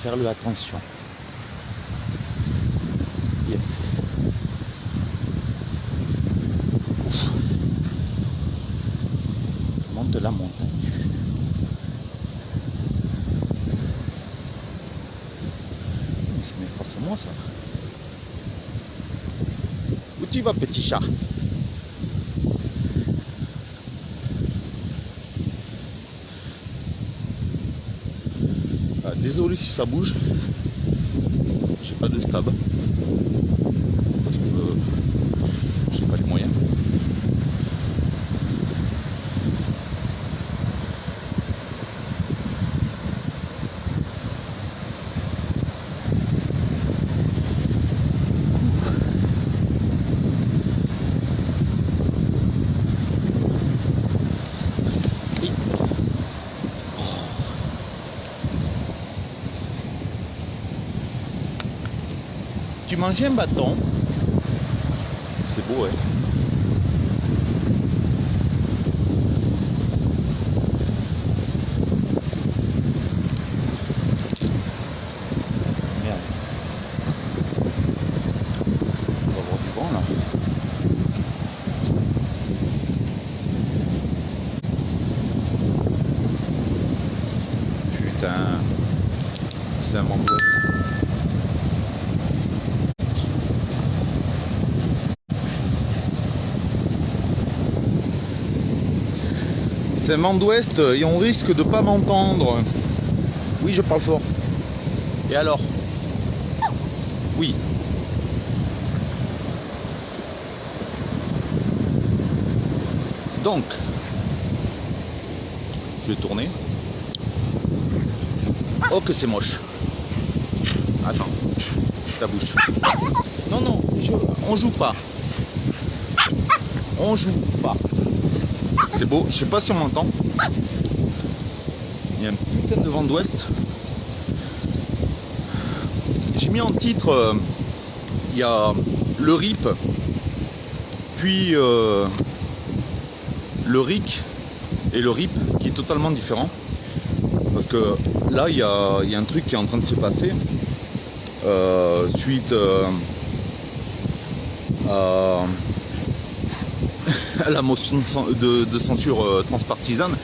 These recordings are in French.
faire attention. Yep. Je monte la montagne. C'est mettre face à moi ça. Où tu vas, petit chat? Désolé si ça bouge, j'ai pas de stab parce que j'ai pas les moyens. Tu manges un bâton, c'est beau, hein. Merde. On va avoir du vent là. Putain, c'est un vent d'ouest. C'est un vent d'ouest et on risque de pas m'entendre. Oui, je parle fort. Et alors? Oui. Donc, je vais tourner. Oh que c'est moche. Attends, ta bouche. Non, non, on joue pas. On joue pas. C'est beau, je sais pas si on m'entend. Il y a un putain de vent d'ouest. J'ai mis en titre, il y a le RIP, puis le RIC et le RIP qui est totalement différent. Parce que là, il y a un truc qui est en train de se passer suite à la motion de censure transpartisane,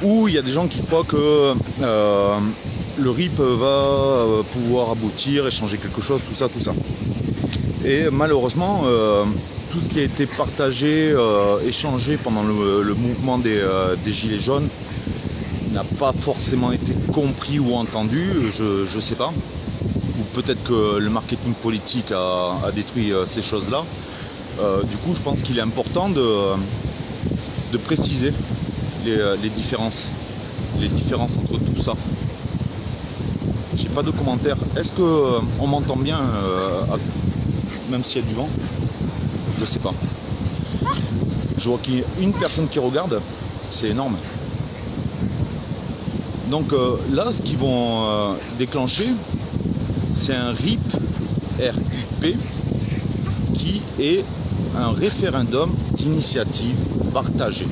où il y a des gens qui croient que le RIP va pouvoir aboutir et changer quelque chose, tout ça. Et malheureusement, tout ce qui a été partagé, échangé pendant le mouvement des Gilets jaunes n'a pas forcément été compris ou entendu, je sais pas. Ou peut-être que le marketing politique a détruit ces choses-là. Du coup, je pense qu'il est important de préciser les différences entre tout ça. J'ai pas de commentaires. Est-ce que on m'entend bien, même s'il y a du vent? Je sais pas. Je vois qu'il y a une personne qui regarde, c'est énorme. Donc là, ce qu'ils vont déclencher, c'est un RIP, R-I-P, qui est un référendum d'initiative partagée.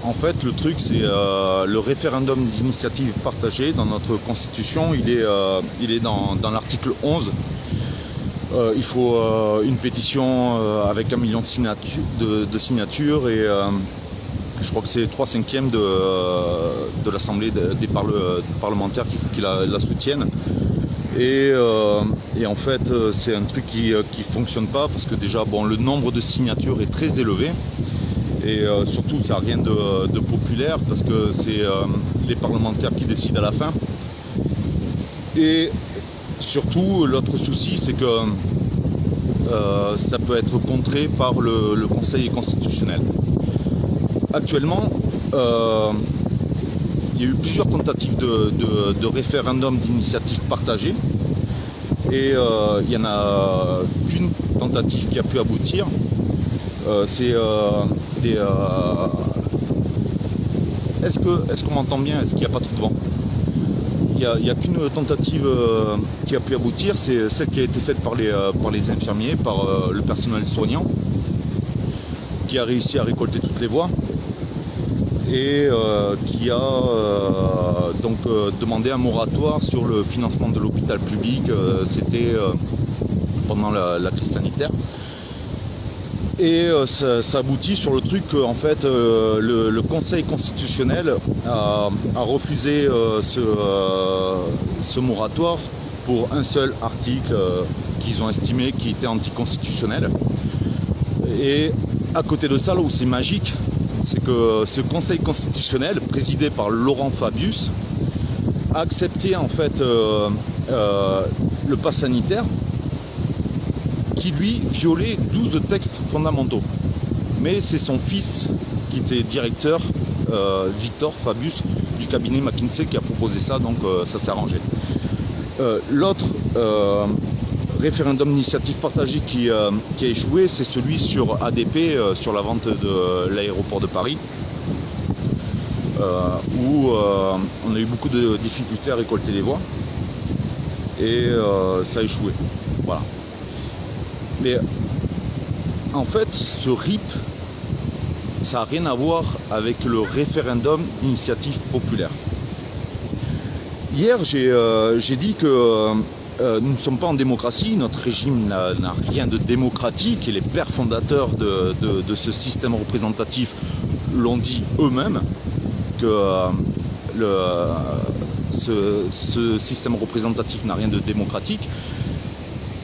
En fait, le truc, c'est le référendum d'initiative partagée dans notre constitution. Il est dans l'article 11. Il faut une pétition avec 1 million de signatures et je crois que c'est 3/5 de l'Assemblée des parlementaires qu'il faut qu'ils la soutiennent. Et en fait, c'est un truc qui fonctionne pas parce que déjà, bon, le nombre de signatures est très élevé. Et surtout, ça n'a rien de populaire parce que c'est les parlementaires qui décident à la fin. Et surtout, l'autre souci, c'est que ça peut être contré par le Conseil constitutionnel. Actuellement, il y a eu plusieurs tentatives de référendum d'initiative partagée. Et il n'y en a qu'une tentative qui a pu aboutir. C'est Est-ce qu'on m'entend bien? Est-ce qu'il n'y a pas trop de vent? Il n'y a qu'une tentative qui a pu aboutir, c'est celle qui a été faite par les infirmiers, par le personnel soignant, qui a réussi à récolter toutes les voix. et qui a donc demandé un moratoire sur le financement de l'hôpital public. C'était pendant la crise sanitaire. Et ça aboutit sur le truc qu'en fait le Conseil constitutionnel a refusé ce moratoire pour un seul article qu'ils ont estimé qui était anticonstitutionnel. Et à côté de ça, là où c'est magique, c'est que ce Conseil constitutionnel, présidé par Laurent Fabius, a accepté en fait le pass sanitaire qui lui violait 12 textes fondamentaux. Mais c'est son fils qui était directeur, Victor Fabius, du cabinet McKinsey qui a proposé ça, donc ça s'est arrangé. L'autre référendum d'initiative partagée qui a échoué, c'est celui sur ADP, sur la vente de l'aéroport de Paris, où on a eu beaucoup de difficultés à récolter les voix, et ça a échoué. Voilà. Mais en fait, ce RIP, ça n'a rien à voir avec le référendum d'initiative populaire. Hier, j'ai dit que nous ne sommes pas en démocratie, notre régime n'a rien de démocratique, et les pères fondateurs de ce système représentatif l'ont dit eux-mêmes, que ce système représentatif n'a rien de démocratique.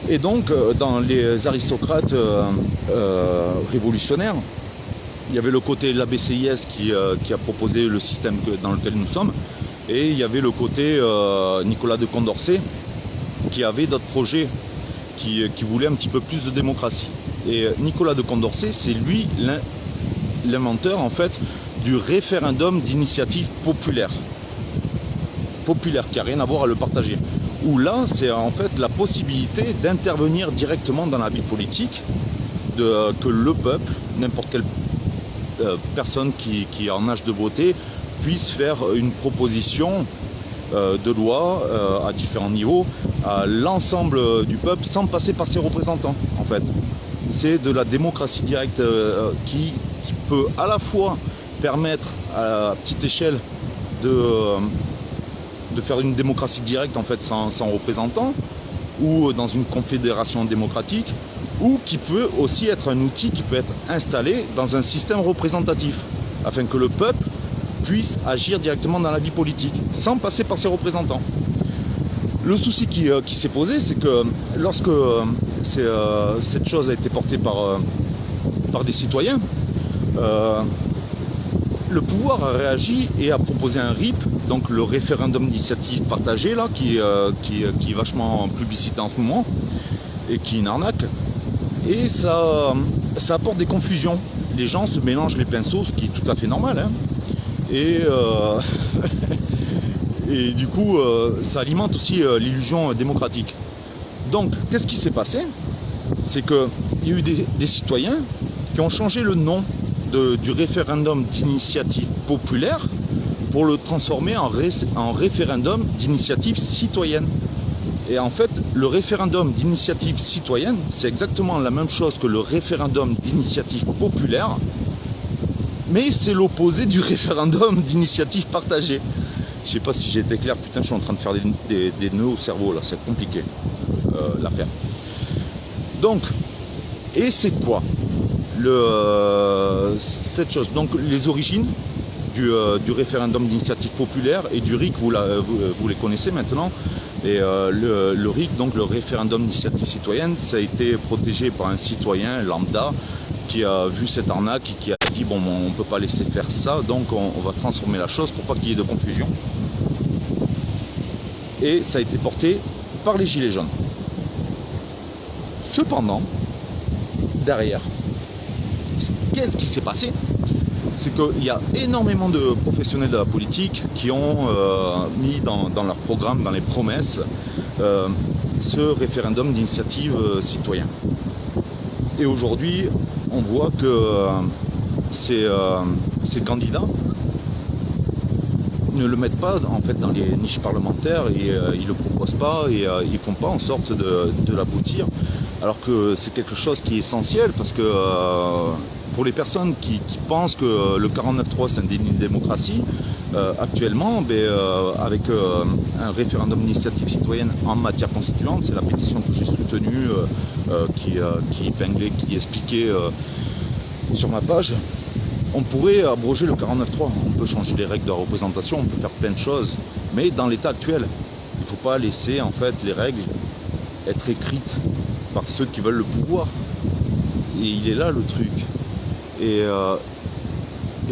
Et donc, dans les aristocrates révolutionnaires, il y avait le côté l'ABCIS qui a proposé le système dans lequel nous sommes, et il y avait le côté Nicolas de Condorcet qui avait d'autres projets qui voulaient un petit peu plus de démocratie. Et Nicolas de Condorcet, c'est lui l'inventeur en fait du référendum d'initiative populaire. Populaire, qui n'a rien à voir à le partager. Où là, c'est en fait la possibilité d'intervenir directement dans la vie politique, que le peuple, n'importe quelle personne qui est en âge de voter, puisse faire une proposition de loi à différents niveaux à l'ensemble du peuple sans passer par ses représentants, en fait. C'est de la démocratie directe qui peut à la fois permettre à petite échelle de faire une démocratie directe en fait sans représentants, ou dans une confédération démocratique, ou qui peut aussi être un outil qui peut être installé dans un système représentatif, afin que le peuple puisse agir directement dans la vie politique, sans passer par ses représentants. Le souci qui s'est posé, c'est que lorsque cette chose a été portée par des citoyens, le pouvoir a réagi et a proposé un RIP, donc le référendum d'initiative partagée, là, qui est vachement publicité en ce moment, et qui est une arnaque. Et ça apporte des confusions. Les gens se mélangent les pinceaux, ce qui est tout à fait normal, hein. Et du coup, ça alimente aussi l'illusion démocratique. Donc, qu'est-ce qui s'est passé? C'est qu'il y a eu des citoyens qui ont changé le nom du référendum d'initiative populaire pour le transformer en référendum d'initiative citoyenne. Et en fait, le référendum d'initiative citoyenne, c'est exactement la même chose que le référendum d'initiative populaire, mais c'est l'opposé du référendum d'initiative partagée. Je sais pas si j'ai été clair, putain, je suis en train de faire des nœuds au cerveau là, c'est compliqué l'affaire. Donc, et c'est quoi cette chose? Donc, les origines du référendum d'initiative populaire et du RIC, vous les connaissez maintenant. Et le RIC, donc le référendum d'initiative citoyenne, ça a été protégé par un citoyen lambda qui a vu cette arnaque et qui a dit bon, on ne peut pas laisser faire ça, donc on va transformer la chose pour pas qu'il y ait de confusion. Et ça a été porté par les Gilets jaunes. Cependant, derrière, qu'est-ce qui s'est passé? C'est qu'il y a énormément de professionnels de la politique qui ont mis dans leur programme, dans les promesses, ce référendum d'initiative citoyen. Et aujourd'hui, on voit que ces candidats ne le mettent pas en fait dans les niches parlementaires et ils le proposent pas et ils font pas en sorte de l'aboutir, alors que c'est quelque chose qui est essentiel parce que pour les personnes qui pensent que le 49.3 c'est un déni de démocratie, actuellement, avec un référendum d'initiative citoyenne en matière constituante, c'est la pétition que j'ai soutenue, qui épinglait, qui expliquait sur ma page, on pourrait abroger le 49.3, on peut changer les règles de représentation, on peut faire plein de choses, mais dans l'état actuel, il ne faut pas laisser en fait les règles être écrites par ceux qui veulent le pouvoir. Et il est là le truc. Et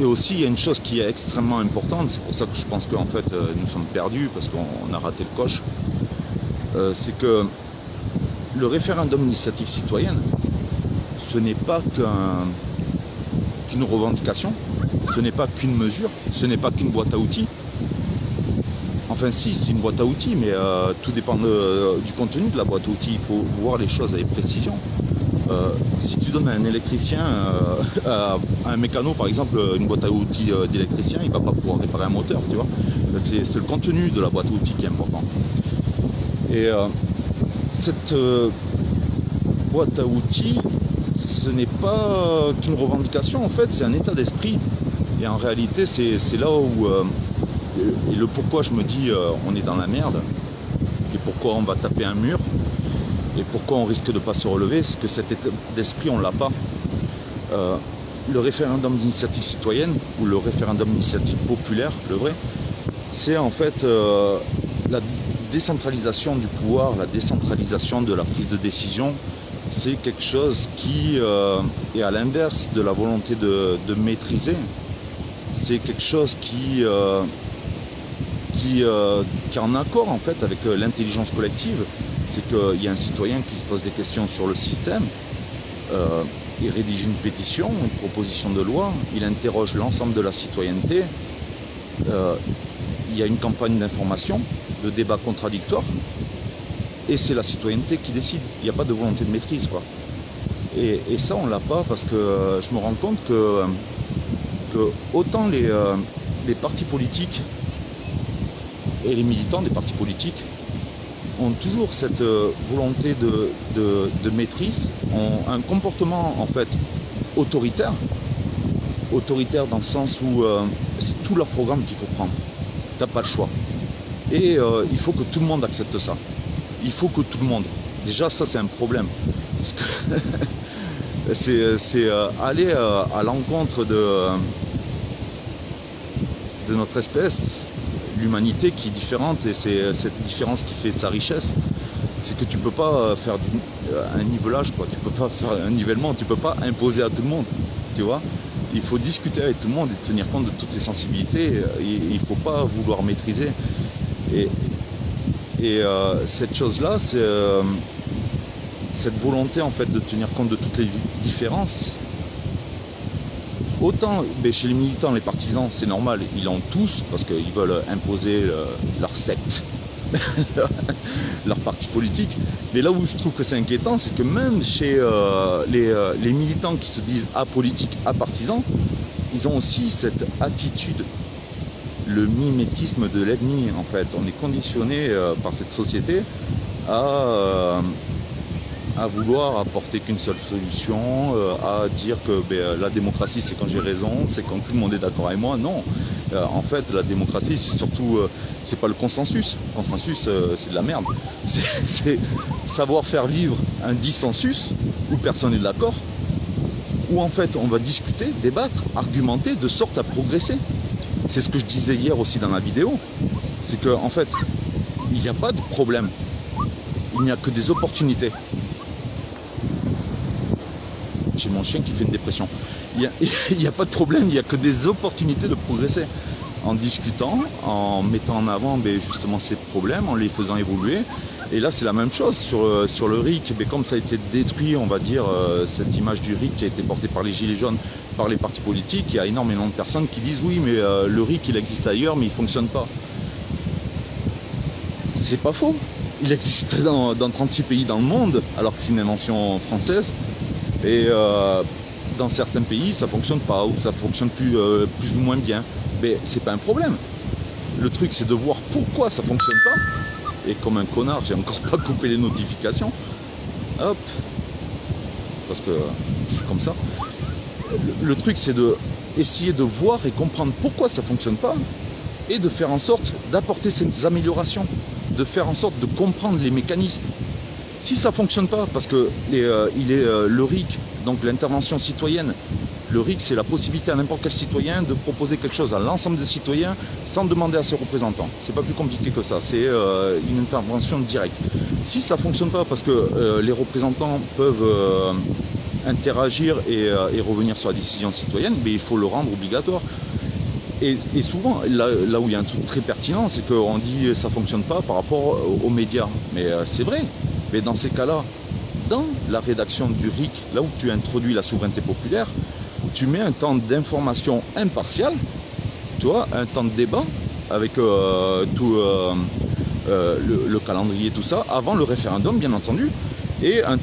aussi, il y a une chose qui est extrêmement importante, c'est pour ça que je pense qu'en fait, nous sommes perdus, parce qu'on a raté le coche, c'est que le référendum d'initiative citoyenne, ce n'est pas qu'une revendication, ce n'est pas qu'une mesure, ce n'est pas qu'une boîte à outils. Enfin si, c'est une boîte à outils, mais tout dépend du contenu de la boîte à outils. Il faut voir les choses avec précision. Si tu donnes à un électricien, à un mécano par exemple, une boîte à outils d'électricien, il ne va pas pouvoir réparer un moteur, tu vois. C'est le contenu de la boîte à outils qui est important. Et cette boîte à outils, ce n'est pas qu'une revendication, en fait, c'est un état d'esprit. Et en réalité, c'est là où... et le pourquoi je me dis on est dans la merde, et pourquoi on va taper un mur, et pourquoi on risque de ne pas se relever, c'est que cet état d'esprit, on ne l'a pas. Le référendum d'initiative citoyenne, ou le référendum d'initiative populaire, le vrai, c'est en fait la décentralisation du pouvoir, la décentralisation de la prise de décision. C'est quelque chose qui est à l'inverse de la volonté de maîtriser. C'est quelque chose qui est en accord en fait avec l'intelligence collective. C'est qu'il y a un citoyen qui se pose des questions sur le système, il rédige une pétition, une proposition de loi, il interroge l'ensemble de la citoyenneté, il y a une campagne d'information, de débat contradictoire, et c'est la citoyenneté qui décide. Il n'y a pas de volonté de maîtrise, quoi. Et ça, on l'a pas, parce que je me rends compte que autant les partis politiques et les militants des partis politiques ont toujours cette volonté de maîtrise, ont un comportement en fait autoritaire dans le sens où c'est tout leur programme qu'il faut prendre. T'as pas le choix. Et il faut que tout le monde accepte ça. Il faut que tout le monde. Déjà, ça c'est un problème. C'est aller à l'encontre de notre espèce, l'humanité qui est différente, et c'est cette différence qui fait sa richesse. C'est que tu peux pas faire un nivelage, quoi. Tu peux pas faire un nivellement, tu peux pas imposer à tout le monde, tu vois. Il faut discuter avec tout le monde et tenir compte de toutes les sensibilités. Il faut pas vouloir maîtriser. Et cette chose-là, c'est cette volonté en fait de tenir compte de toutes les différences. Autant chez les militants, les partisans, c'est normal, ils l'ont tous parce qu'ils veulent imposer leur secte, leur parti politique. Mais là où je trouve que c'est inquiétant, c'est que même chez les militants qui se disent apolitiques, apartisans, ils ont aussi cette attitude, le mimétisme de l'ennemi en fait. On est conditionné par cette société à vouloir apporter qu'une seule solution, à dire que la démocratie c'est quand j'ai raison, c'est quand tout le monde est d'accord avec moi. Non, en fait la démocratie c'est surtout, c'est pas le consensus. Le consensus c'est de la merde. C'est savoir faire vivre un dissensus où personne n'est d'accord, où en fait on va discuter, débattre, argumenter de sorte à progresser. C'est ce que je disais hier aussi dans la vidéo, c'est que en fait il n'y a pas de problème, il n'y a que des opportunités. J'ai mon chien qui fait une dépression. Il n'y a pas de problème, il n'y a que des opportunités de progresser. En discutant, en mettant en avant justement ces problèmes, en les faisant évoluer. Et là c'est la même chose sur le RIC. Comme ça a été détruit, on va dire, cette image du RIC qui a été portée par les Gilets jaunes, par les partis politiques, il y a énormément de personnes qui disent oui mais le RIC il existe ailleurs mais il ne fonctionne pas. C'est pas faux. Il existe dans 36 pays dans le monde, alors que c'est une invention française. Et dans certains pays, ça fonctionne pas, ou ça fonctionne plus ou moins bien. Mais c'est pas un problème. Le truc, c'est de voir pourquoi ça fonctionne pas. Et comme un connard, j'ai encore pas coupé les notifications. Hop. Parce que je suis comme ça. le truc, c'est de essayer de voir et comprendre pourquoi ça ne fonctionne pas et de faire en sorte d'apporter ces améliorations, de faire en sorte de comprendre les mécanismes. Si ça ne fonctionne pas, parce que le RIC, donc l'intervention citoyenne, le RIC, c'est la possibilité à n'importe quel citoyen de proposer quelque chose à l'ensemble des citoyens sans demander à ses représentants. C'est pas plus compliqué que ça, c'est une intervention directe. Si ça ne fonctionne pas parce que les représentants peuvent interagir et revenir sur la décision citoyenne, mais il faut le rendre obligatoire. Et souvent, là où il y a un truc très pertinent, c'est qu'on dit ça ne fonctionne pas par rapport aux médias. Mais c'est vrai. Mais dans ces cas-là, dans la rédaction du RIC, là où tu introduis la souveraineté populaire, tu mets un temps d'information impartial, tu vois, un temps de débat avec tout le calendrier, tout ça, avant le référendum, bien entendu, et un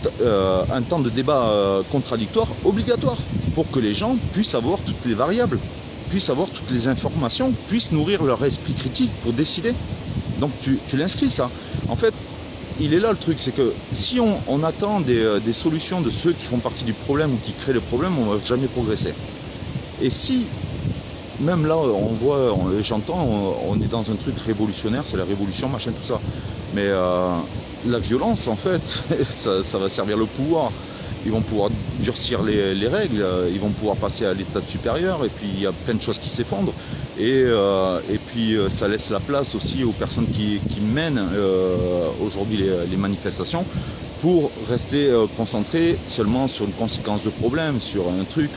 temps de débat contradictoire obligatoire pour que les gens puissent avoir toutes les variables, puissent avoir toutes les informations, puissent nourrir leur esprit critique pour décider. Donc tu l'inscris ça. En fait, il est là le truc, c'est que si on attend des solutions de ceux qui font partie du problème ou qui créent le problème, on ne va jamais progresser. Et si, même là, on voit, j'entends, on est dans un truc révolutionnaire, c'est la révolution, machin, tout ça. Mais la violence, en fait, ça va servir le pouvoir. Ils vont pouvoir durcir les règles, ils vont pouvoir passer à l'état supérieur, et puis il y a plein de choses qui s'effondrent. Et puis ça laisse la place aussi aux personnes qui mènent aujourd'hui les manifestations pour rester concentrés seulement sur une conséquence de problème, sur un truc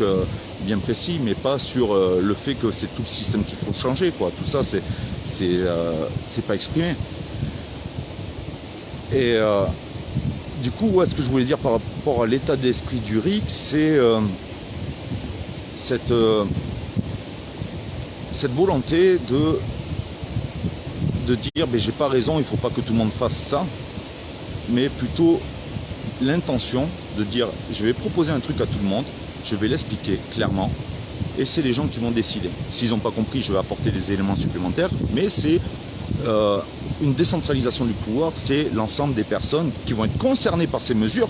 bien précis, mais pas sur le fait que c'est tout le système qu'il faut changer, quoi. Tout ça, c'est pas exprimé. Et du coup, ce que je voulais dire par rapport à l'état d'esprit du RIC, c'est cette volonté de dire j'ai pas raison, il ne faut pas que tout le monde fasse ça, mais plutôt l'intention de dire je vais proposer un truc à tout le monde, je vais l'expliquer clairement, et c'est les gens qui vont décider. S'ils n'ont pas compris, je vais apporter des éléments supplémentaires, mais c'est une décentralisation du pouvoir, c'est l'ensemble des personnes qui vont être concernées par ces mesures.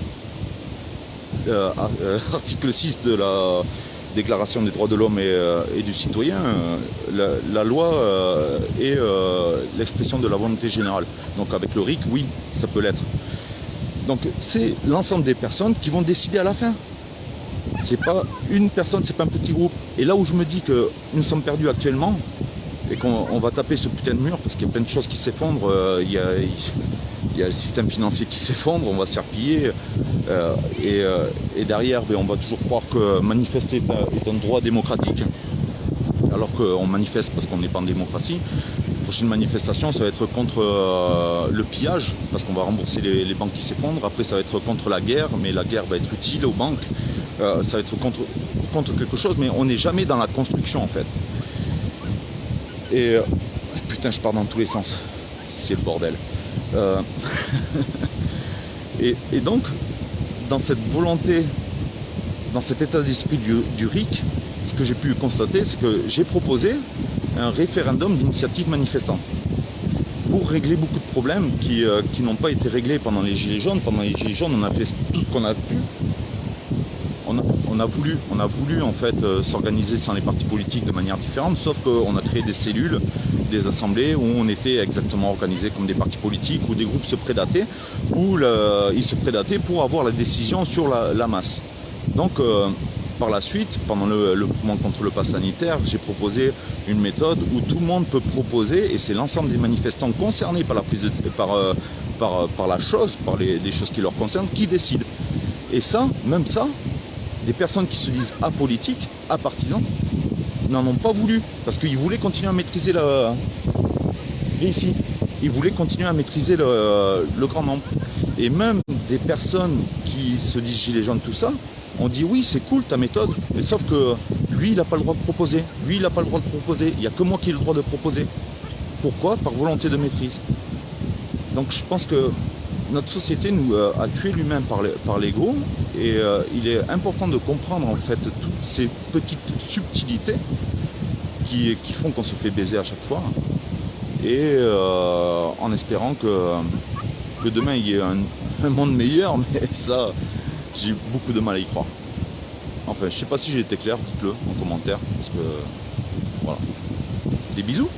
Article 6 de la Déclaration des droits de l'homme et du citoyen, la loi est l'expression de la volonté générale. Donc avec le RIC, oui, ça peut l'être. Donc c'est l'ensemble des personnes qui vont décider à la fin. C'est pas une personne, c'est pas un petit groupe. Et là où je me dis que nous sommes perdus actuellement, et qu'on va taper ce putain de mur parce qu'il y a plein de choses qui s'effondrent, il y a le système financier qui s'effondre, on va se faire piller, et derrière on va toujours croire que manifester est un droit démocratique, alors qu'on manifeste parce qu'on n'est pas en démocratie. La prochaine manifestation, ça va être contre le pillage, parce qu'on va rembourser les banques qui s'effondrent. Après, ça va être contre la guerre, mais la guerre va être utile aux banques. Ça va être contre quelque chose, mais on n'est jamais dans la construction en fait. Et putain, je pars dans tous les sens. C'est le bordel. Et donc, dans cette volonté, dans cet état d'esprit du RIC, ce que j'ai pu constater, c'est que j'ai proposé un référendum d'initiative manifestante pour régler beaucoup de problèmes qui n'ont pas été réglés pendant les Gilets jaunes. Pendant les Gilets jaunes, on a fait tout ce qu'on a pu. On a voulu en fait s'organiser sans les partis politiques de manière différente, sauf qu'on a créé des cellules, des assemblées où on était exactement organisés comme des partis politiques, où des groupes se prédataient, où ils se prédataient pour avoir la décision sur la masse. Donc par la suite, pendant le mouvement contre le pass sanitaire, j'ai proposé une méthode où tout le monde peut proposer, et c'est l'ensemble des manifestants concernés par la prise par la chose, par les choses qui leur concernent, qui décident. Et ça, même ça, des personnes qui se disent apolitiques, apartisans, n'en ont pas voulu, parce qu'ils voulaient continuer à maîtriser ils voulaient continuer à maîtriser le grand nombre. Et même des personnes qui se disent gilets jaunes, tout ça, on dit oui, c'est cool ta méthode, mais sauf que lui, il n'a pas le droit de proposer, lui, il n'a pas le droit de proposer, il n'y a que moi qui ai le droit de proposer. Pourquoi? Par volonté de maîtrise. Donc je pense que notre société nous a tué l'humain par l'ego, et il est important de comprendre en fait toutes ces petites subtilités qui font qu'on se fait baiser à chaque fois, et en espérant que demain il y ait un monde meilleur, mais ça j'ai beaucoup de mal à y croire. Enfin, je sais pas si j'ai été clair, dites-le en commentaire, parce que voilà. Des bisous.